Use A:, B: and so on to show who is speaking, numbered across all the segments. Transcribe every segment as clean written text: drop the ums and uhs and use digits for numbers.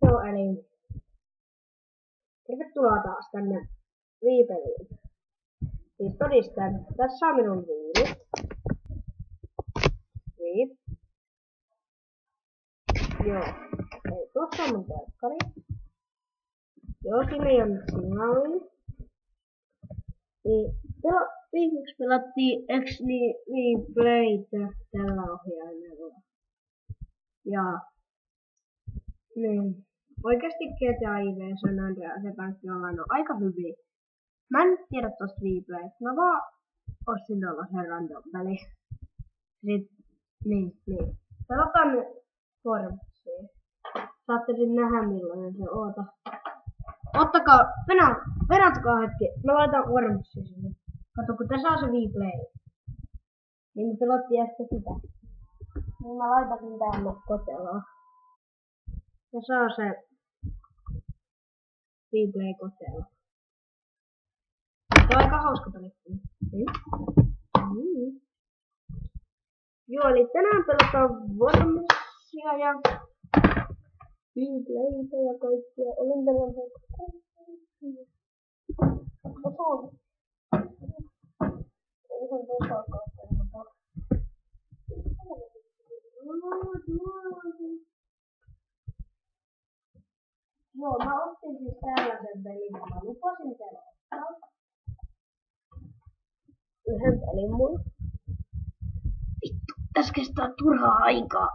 A: Joo, eli tervetuloa taas tänne Viipeliin. Siis todistan, tässä on minun viini. Viip. Joo, eli tuossa on mun telkkari. Joo, siinä ei ole nyt signaali. Niin, viimeksi pelattiin Viipleitä tällä ohjaimella. Ja niin, oikeasti GTA IV San Andreas ja Pankki Online on aika hyvin. Mä en tiedä tosta Viipleistä, mä vaan ostin tollasen random väli. Niin. Pelataan nyt Formsia. Saatte sitten nähdä millainen se oota. Ottakaa, venatkaa hetki. Mä laitan Formsia sinne. Kato, kun tässä on se Viiplay. Niin me pelattiin äsken sitä. Niin mä laitan tänne koteloon. Tässä on se Viiplay kotelo. Tämä on aika hauska pelittely. Joo, eli tänään pelataan Wormsia ja Viipleitä ja kaikkia. Olin tällaisen ihan tosakaan. Joo, mä ostin siis tällaisen pelin, mä lupasin sen ottaa. Yhden pelin mulla. Vittu, tässä kestää turhaa aikaa.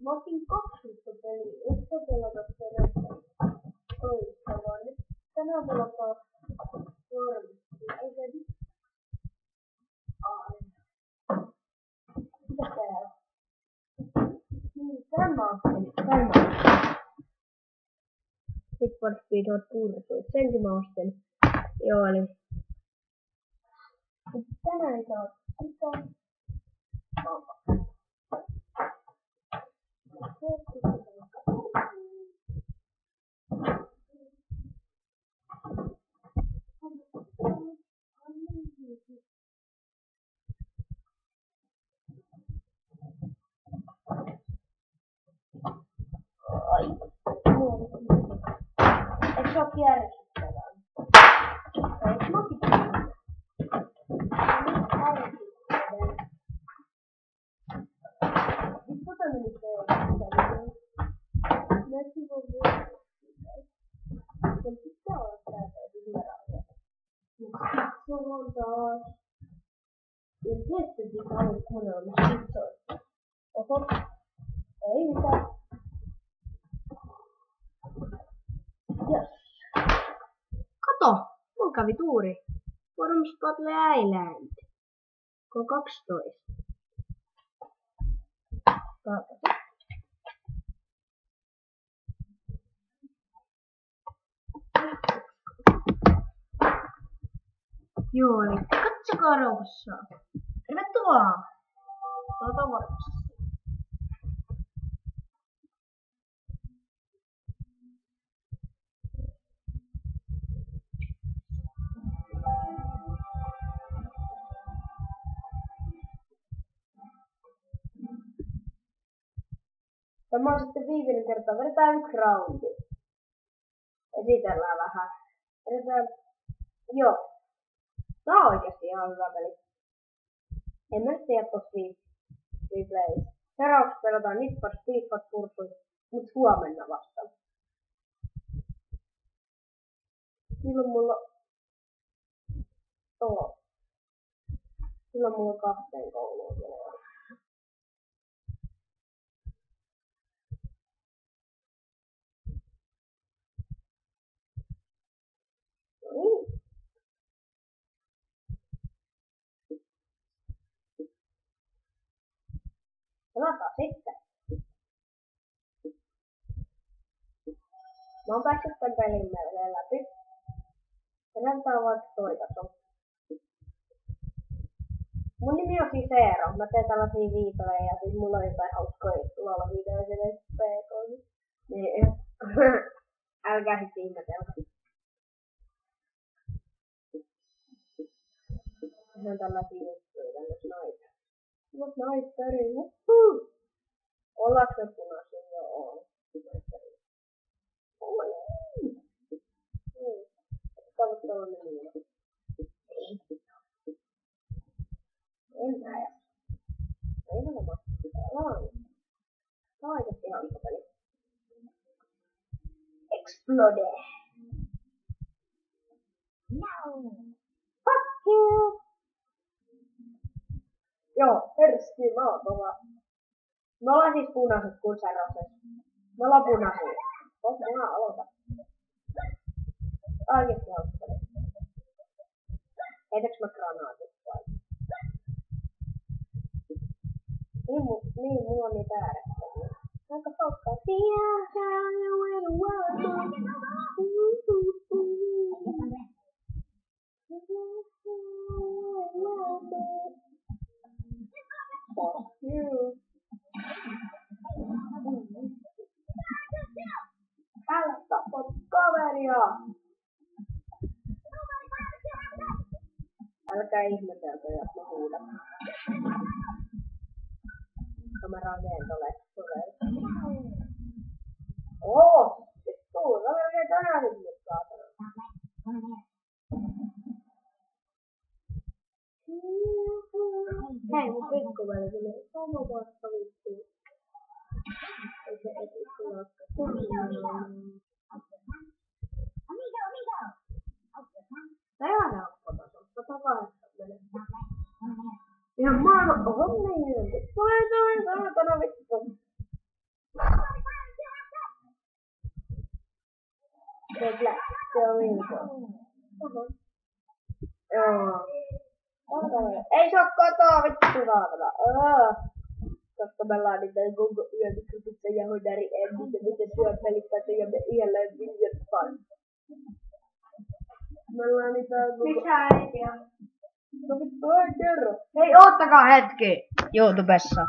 A: Mä otin 12 peliä, yhtä pelata perässä. Toistavaa. Nyt tänään pelataan Wormsia. Eikä nyt. Mitä täällä? Tämä ostin. Need for Speed Hot Pursuit. Senkin mä ostin. Joo, eli tänään ei saa mitään. Eikö se oo järjestettävää? Eikö mäkin tiedä? Nyt tota meni teille. Mäkin voin vielä. Sen pitää olla täältä hyvä rauha. Mutta se on taas. Ja tietysti sitä on kuunnella sitsoista. Oho. Ei mitään. Yes. Kato, mun kävi tuuri. Worms Battle Island. K12. Joo, eli katsokaa rauhassa. Tervetuloa. Tuota Wormsia. Tämä on sitten viimeinen kerta. Vedetään yksi roundi. Esitellään vähän. Joo. Tää on oikeesti ihan hyvä peli. En mä tiedä tossa Viipleistä. Seuraavaksi pelataan Need for Speed Hot Pursuit, mut huomenna vasta. Silloin mulla on 2 kouluun vielä. Pelataan sitten. Mä oon päässyt tän pelin meille läpi. Ja näyttää vaikka toi taso. Mun nimi on siis Eero. Mä teen tällaisia viipelejä ja siis mulla on jotain hauskoja LOL-videoita ja PK. Niin älkää sit ihmetellä. tehdään tällaisia juttuja tänne sniperi. Sniperi, wuhuu! Ollaanko me punaisia? Joo, sniperi. Oi! Tavoitteella ne niin. En näe. Ei mä nämä. Tää on oikeesti hauska peli. Explode! No! Fuck you! Joo, herski, mä oon kova. Me ollaan siis punaiset kun säroses. Me ollaan punaisia. Mä aloitan. Oikeesti hauska peli. Heitäks mä granaatit vai? Niin, mulla on niitä äärettömiä. Aika hauskaa. Fuck you. Älä tapot kaveria! Älkää ihmetelkö, jos mä huudan. Mä rakentolen tulee. Oo! Vittu! Mä melkein tänään nyt saatana. Hei, mun pikkuveli tuli sama vasta vittu. Ei se etitty laska. Tää on helppotaso. 108 menee. Ihan maailman... Oho, niin. Tulee, saatana vittu. Se on liikaa. Oho. Joo. Ei se oo kotoa, vittu saatana. Koska me ollaan niitä koko yön pizza ja hodari ennissä, miten syö pelittäitä ja me iälleen viljettaan. Me ollaan niitä koko...
B: Missä äiti on?
A: No vittu, ei kerro.
B: Hei, oottakaa hetki YouTubessa.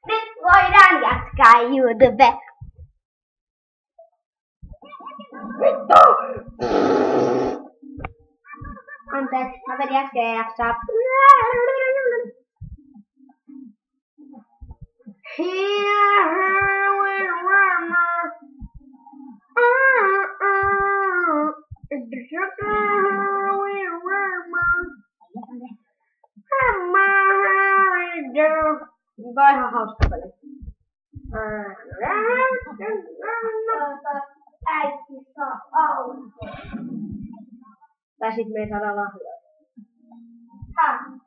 A: Nyt voidaan jatkaa YouTube. Vittu!
B: Anteeksi, mä vedin äsken jaksaa.
A: Tää on ihan hauska peli.
B: Äiti saa auton.
A: Tai sit me ei saada lahjoja.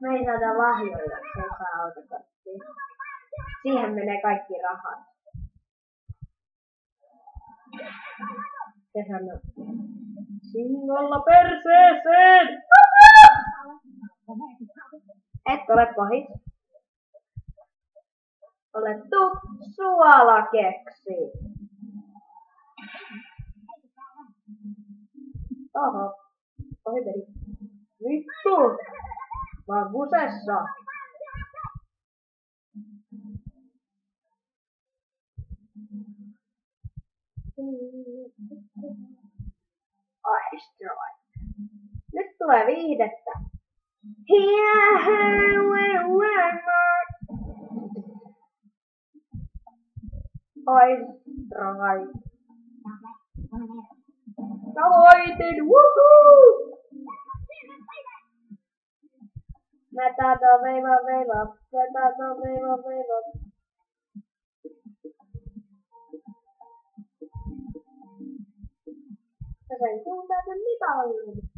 A: Me ei saada lahjoja, jos ei saa autokorttia. Siihen menee kaikki rahat. Se sanoo, singolla perseeseen! Et ole pahis. Ole suolakeksi. Oho. Ohi peli. Vittu! Mä oon kusessa. Destroy. Nyt tulee viihdettä. Destroy. Mä voitin! Woohoo! Mä taitan veivaa. sain kultaisen mitallin.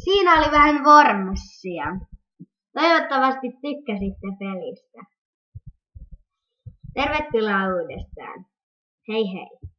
A: Siinä oli vähän Wormsia. Toivottavasti tykkäsitte pelistä. Tervetuloa uudestaan. Hei hei.